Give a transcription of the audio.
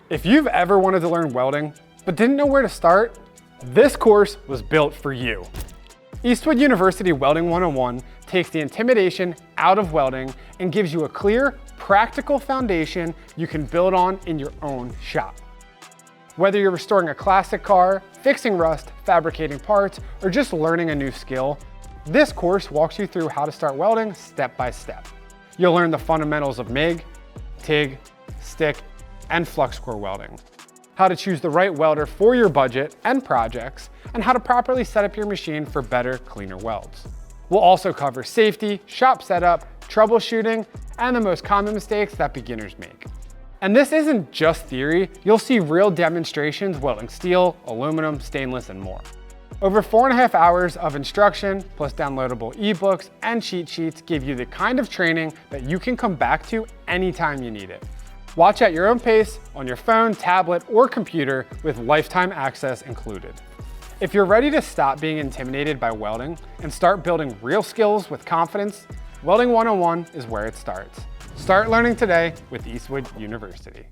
If you've ever wanted to learn welding, but didn't know where to start, this course was built for you. Eastwood University Welding 101 takes the intimidation out of welding and gives you a clear, practical foundation you can build on in your own shop. Whether you're restoring a classic car, fixing rust, fabricating parts, or just learning a new skill, this course walks you through how to start welding step by step. You'll learn the fundamentals of MIG, TIG, stick, and Flux-Core welding, how to choose the right welder for your budget and projects, and how to properly set up your machine for better, cleaner welds. We'll also cover safety, shop setup, troubleshooting, and the most common mistakes that beginners make. And this isn't just theory, you'll see real demonstrations welding steel, aluminum, stainless, and more. Over 4.5 hours of instruction, plus downloadable ebooks and cheat sheets give you the kind of training that you can come back to anytime you need it. Watch at your own pace on your phone, tablet, or computer with lifetime access included. If you're ready to stop being intimidated by welding and start building real skills with confidence, Welding 101 is where it starts. Start learning today with Eastwood University.